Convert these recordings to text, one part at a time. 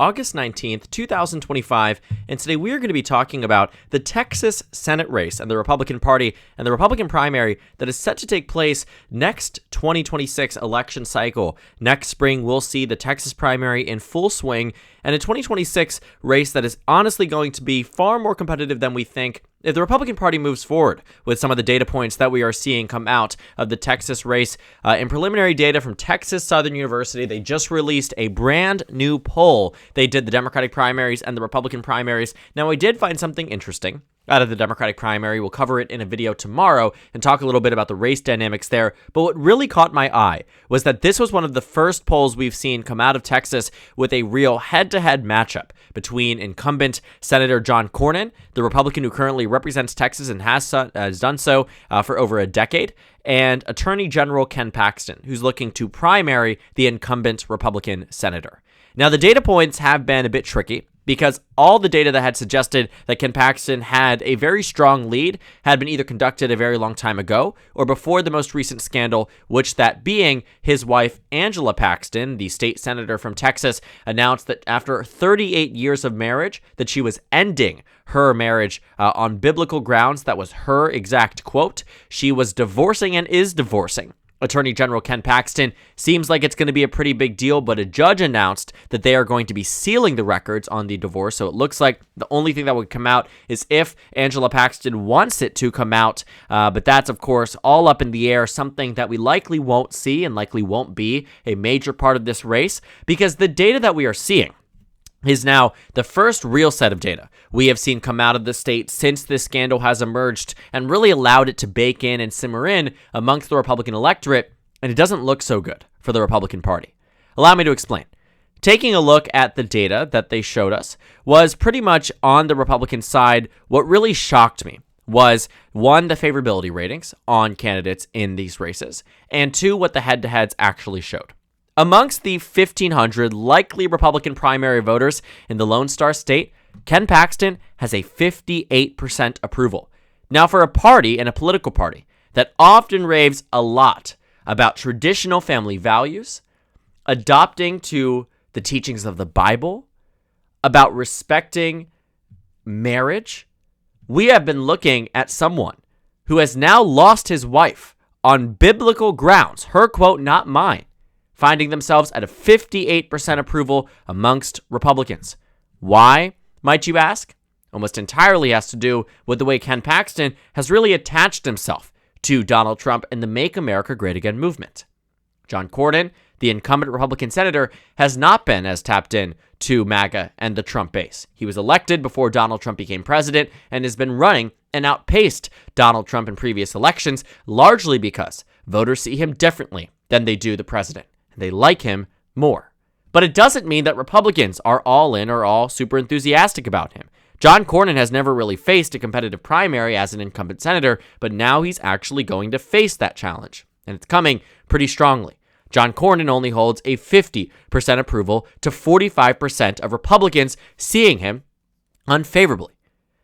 August 19th, 2025, and today we are going to be talking about the Texas Senate race and the Republican Party and the Republican primary that is set to take place next 2026 election cycle. Next spring, we'll see the Texas primary in full swing and a 2026 race that is honestly going to be far more competitive than we think if the Republican Party moves forward with some of the data points that we are seeing come out of the Texas race. In preliminary data from Texas Southern University, they just released a brand new poll. They did the Democratic primaries and the Republican primaries. Now, I did find something interesting out of the Democratic primary. We'll cover it in a video tomorrow and talk a little bit about the race dynamics there. But what really caught my eye was that this was one of the first polls we've seen come out of Texas with a real head-to-head matchup between incumbent Senator John Cornin, the Republican who currently represents Texas and has done so for over a decade, and Attorney General Ken Paxton, who's looking to primary the incumbent Republican senator. Now, the data points have been a bit tricky because all the data that had suggested that Ken Paxton had a very strong lead had been either conducted a very long time ago or before the most recent scandal, which that being his wife, Angela Paxton, the state senator from Texas, announced that after 38 years of marriage, that she was ending her marriage on biblical grounds. That was her exact quote. She was divorcing and is divorcing Attorney General Ken Paxton. Seems like it's going to be a pretty big deal, but a judge announced that they are going to be sealing the records on the divorce. So it looks like the only thing that would come out is if Angela Paxton wants it to come out. But that's, of course, all up in the air, something that we likely won't see and likely won't be a major part of this race, because the data that we are seeing is now the first real set of data we have seen come out of the state since this scandal has emerged and really allowed it to bake in and simmer in amongst the Republican electorate, and it doesn't look so good for the Republican Party. Allow me to explain. Taking a look at the data that they showed us was pretty much on the Republican side. What really shocked me was, one, the favorability ratings on candidates in these races, and two, what the head-to-heads actually showed. Amongst the 1,500 likely Republican primary voters in the Lone Star State, Ken Paxton has a 58% approval. Now, for a party and a political party that often raves a lot about traditional family values, adopting to the teachings of the Bible, about respecting marriage, we have been looking at someone who has now lost his wife on biblical grounds, her quote, not mine, finding themselves at a 58% approval amongst Republicans. Why, might you ask? Almost entirely has to do with the way Ken Paxton has really attached himself to Donald Trump and the Make America Great Again movement. John Cornin, the incumbent Republican senator, has not been as tapped in to MAGA and the Trump base. He was elected before Donald Trump became president and has been running and outpaced Donald Trump in previous elections, largely because voters see him differently than they do the president. They like him more. But it doesn't mean that Republicans are all in or all super enthusiastic about him. John Cornin has never really faced a competitive primary as an incumbent senator, but now he's actually going to face that challenge, and it's coming pretty strongly. John Cornin only holds a 50% approval to 45% of Republicans seeing him unfavorably.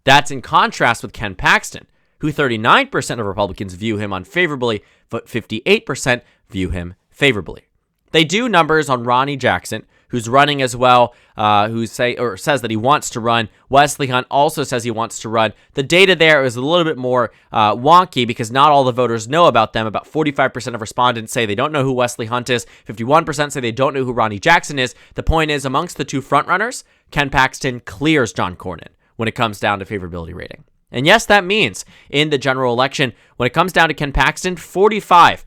That's in contrast with Ken Paxton, who 39% of Republicans view him unfavorably, but 58% view him favorably. They do numbers on Ronnie Jackson, who's running as well, who says that he wants to run. Wesley Hunt also says he wants to run. The data there is a little bit more wonky because not all the voters know about them. About 45% of respondents say they don't know who Wesley Hunt is. 51% say they don't know who Ronnie Jackson is. The point is, amongst the two frontrunners, Ken Paxton clears John Cornin when it comes down to favorability rating. And yes, that means in the general election, when it comes down to Ken Paxton, 45%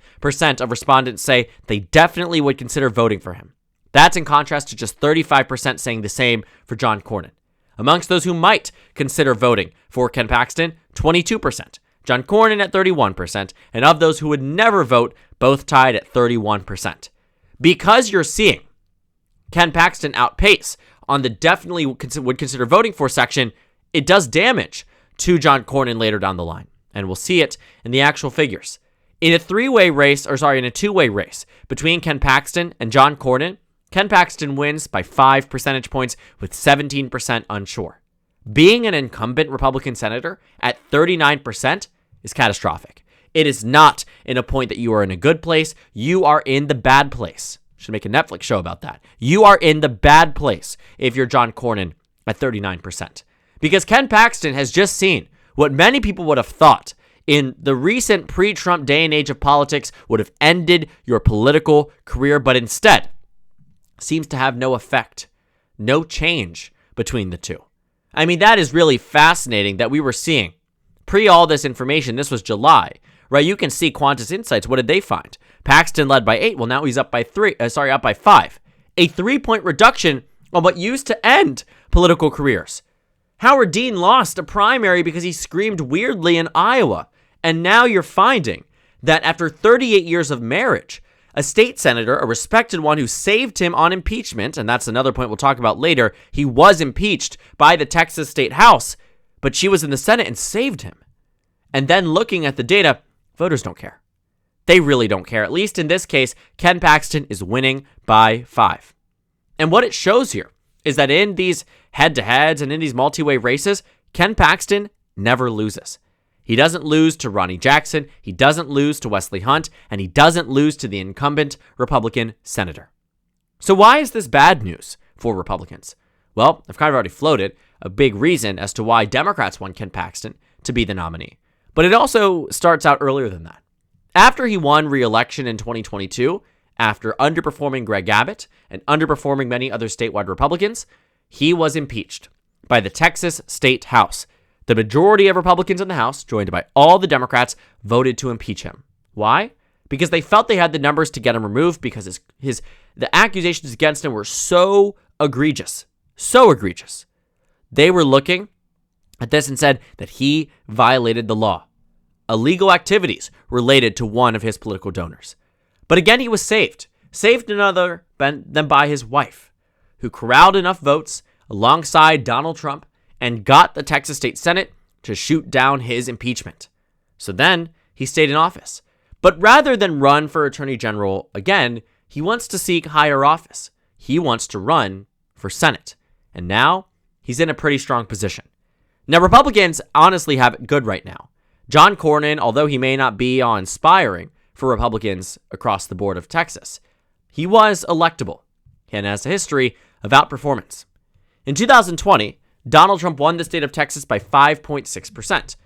of respondents say they definitely would consider voting for him. That's in contrast to just 35% saying the same for John Cornin. Amongst those who might consider voting for Ken Paxton, 22%. John Cornin at 31%, and of those who would never vote, both tied at 31%. Because you're seeing Ken Paxton outpace on the definitely would consider voting for section, it does damage to John Cornin later down the line. And we'll see it in the actual figures. In a two-way race between Ken Paxton and John Cornin, Ken Paxton wins by 5 percentage points with 17% unsure. Being an incumbent Republican senator at 39% is catastrophic. It is not in a point that you are in a good place. You are in the bad place. Should make a Netflix show about that. You are in the bad place if you're John Cornin at 39%. Because Ken Paxton has just seen what many people would have thought in the recent pre-Trump day and age of politics would have ended your political career, but instead seems to have no effect, no change between the two. I mean, that is really fascinating that we were seeing pre all this information. This was July, right? You can see Quantus Insights. What did they find? Paxton led by 8. Well, now he's up by 5. A 3-point reduction on what used to end political careers. Howard Dean lost a primary because he screamed weirdly in Iowa. And now you're finding that after 38 years of marriage, a state senator, a respected one who saved him on impeachment, and that's another point we'll talk about later, he was impeached by the Texas State House, but she was in the Senate and saved him. And then looking at the data, voters don't care. They really don't care. At least in this case, Ken Paxton is winning by 5. And what it shows here is that in these head-to-heads and in these multi-way races, Ken Paxton never loses. He doesn't lose to Ronnie Jackson, he doesn't lose to Wesley Hunt, and he doesn't lose to the incumbent Republican senator. So why is this bad news for Republicans? Well, I've kind of already floated a big reason as to why Democrats want Ken Paxton to be the nominee. But it also starts out earlier than that. After he won re-election in 2022, after underperforming Greg Abbott and underperforming many other statewide Republicans, he was impeached by the Texas State House. The majority of Republicans in the House, joined by all the Democrats, voted to impeach him. Why? Because they felt they had the numbers to get him removed because the accusations against him were so egregious. So egregious. They were looking at this and said that he violated the law. Illegal activities related to one of his political donors. But again, he was saved. Saved none other than by his wife, who corralled enough votes alongside Donald Trump and got the Texas State Senate to shoot down his impeachment. So then he stayed in office. But rather than run for Attorney General again, he wants to seek higher office. He wants to run for Senate. And now he's in a pretty strong position. Now, Republicans honestly have it good right now. John Cornin, although he may not be awe-inspiring for Republicans across the board of Texas, he was electable and has a history of outperformance. In 2020, Donald Trump won the state of Texas by 5.6%.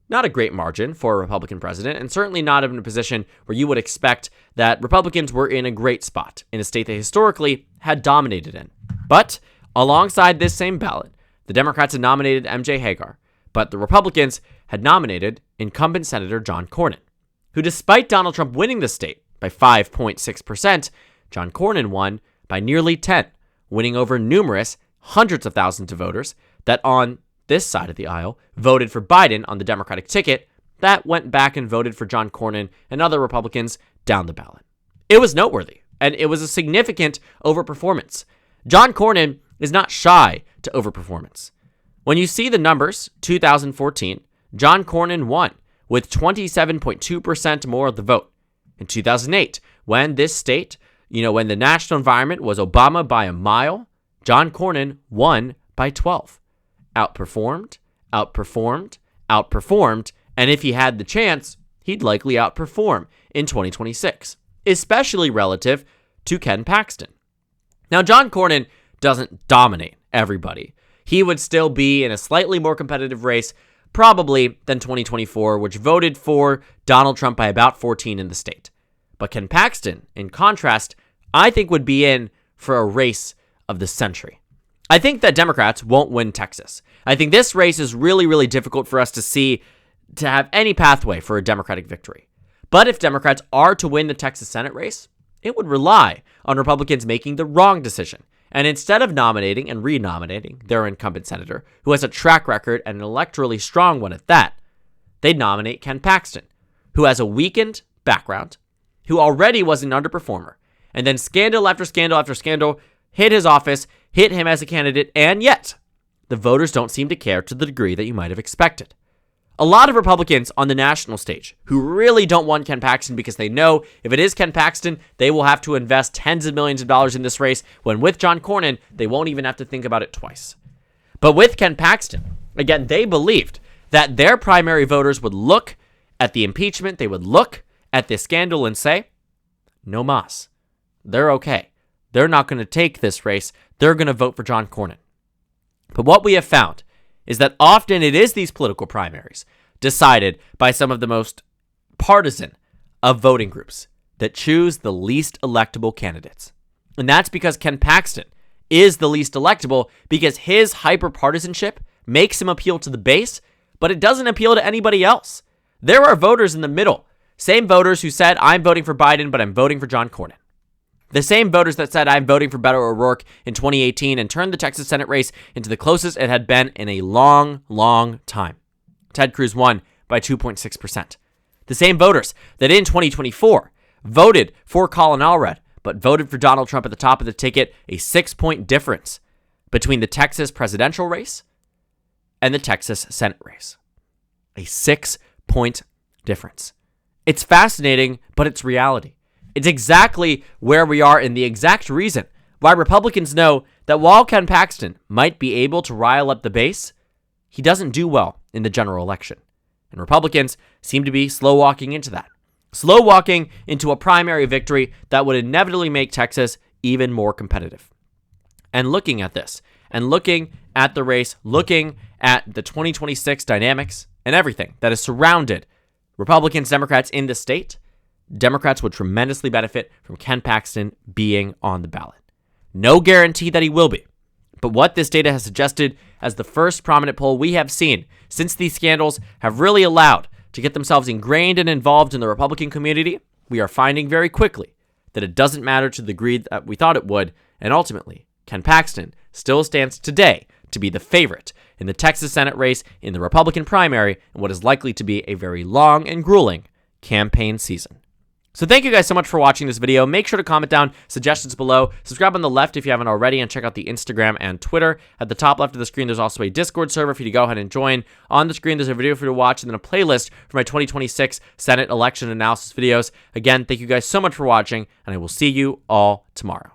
Not a great margin for a Republican president, and certainly not in a position where you would expect that Republicans were in a great spot in a state they historically had dominated in. But alongside this same ballot, the Democrats had nominated MJ Hagar, but the Republicans had nominated incumbent Senator John Cornin, who, despite Donald Trump winning the state by 5.6%, John Cornin won by nearly 10, winning over numerous hundreds of thousands of voters that on this side of the aisle voted for Biden on the Democratic ticket that went back and voted for John Cornin and other Republicans down the ballot. It was noteworthy, and it was a significant overperformance. John Cornin is not shy to overperformance. When you see the numbers, 2014, John Cornin won with 27.2% more of the vote. In 2008, when this state, when the national environment was Obama by a mile, John Cornin won by 12. Outperformed, and if he had the chance, he'd likely outperform in 2026, especially relative to Ken Paxton. Now, John Cornin doesn't dominate everybody. He would still be in a slightly more competitive race, probably than 2024, which voted for Donald Trump by about 14 in the state. But Ken Paxton, in contrast, I think would be in for a race of the century. I think that Democrats won't win Texas. I think this race is really, really difficult for us to have any pathway for a Democratic victory. But if Democrats are to win the Texas Senate race, it would rely on Republicans making the wrong decision. And instead of nominating and renominating their incumbent senator, who has a track record and an electorally strong one at that, they'd nominate Ken Paxton, who has a weakened background, who already was an underperformer, and then scandal after scandal after scandal hit his office, hit him as a candidate, and yet the voters don't seem to care to the degree that you might have expected. A lot of Republicans on the national stage who really don't want Ken Paxton because they know if it is Ken Paxton, they will have to invest tens of millions of dollars in this race, when with John Cornin, they won't even have to think about it twice. But with Ken Paxton, again, they believed that their primary voters would look at the impeachment, they would look at this scandal and say, no mas. They're okay. they're not going to take this race. They're going to vote for John Cornin. But what we have found is that often it is these political primaries decided by some of the most partisan of voting groups that choose the least electable candidates. And that's because Ken Paxton is the least electable because his hyper-partisanship makes him appeal to the base, but it doesn't appeal to anybody else. There are voters in the middle, same voters who said, I'm voting for Biden, but I'm voting for John Cornin. The same voters that said, I'm voting for Beto O'Rourke in 2018 and turned the Texas Senate race into the closest it had been in a long, long time. Ted Cruz won by 2.6%. The same voters that in 2024 voted for Colin Allred, but voted for Donald Trump at the top of the ticket, a 6-point difference between the Texas presidential race and the Texas Senate race. A 6-point difference. It's fascinating, but it's reality. It's exactly where we are and the exact reason why Republicans know that while Ken Paxton might be able to rile up the base, he doesn't do well in the general election. And Republicans seem to be slow walking into that. Slow walking into a primary victory that would inevitably make Texas even more competitive. And looking at this, and looking at the race, looking at the 2026 dynamics and everything that has surrounded Republicans, Democrats in the state, Democrats would tremendously benefit from Ken Paxton being on the ballot. No guarantee that he will be, but what this data has suggested as the first prominent poll we have seen since these scandals have really allowed to get themselves ingrained and involved in the Republican community, we are finding very quickly that it doesn't matter to the degree that we thought it would, and ultimately, Ken Paxton still stands today to be the favorite in the Texas Senate race in the Republican primary in what is likely to be a very long and grueling campaign season. So thank you guys so much for watching this video. Make sure to comment down suggestions below. Subscribe on the left if you haven't already, and check out the Instagram and Twitter. At the top left of the screen, there's also a Discord server for you to go ahead and join. On the screen, there's a video for you to watch, and then a playlist for my 2026 Senate election analysis videos. Again, thank you guys so much for watching, and I will see you all tomorrow.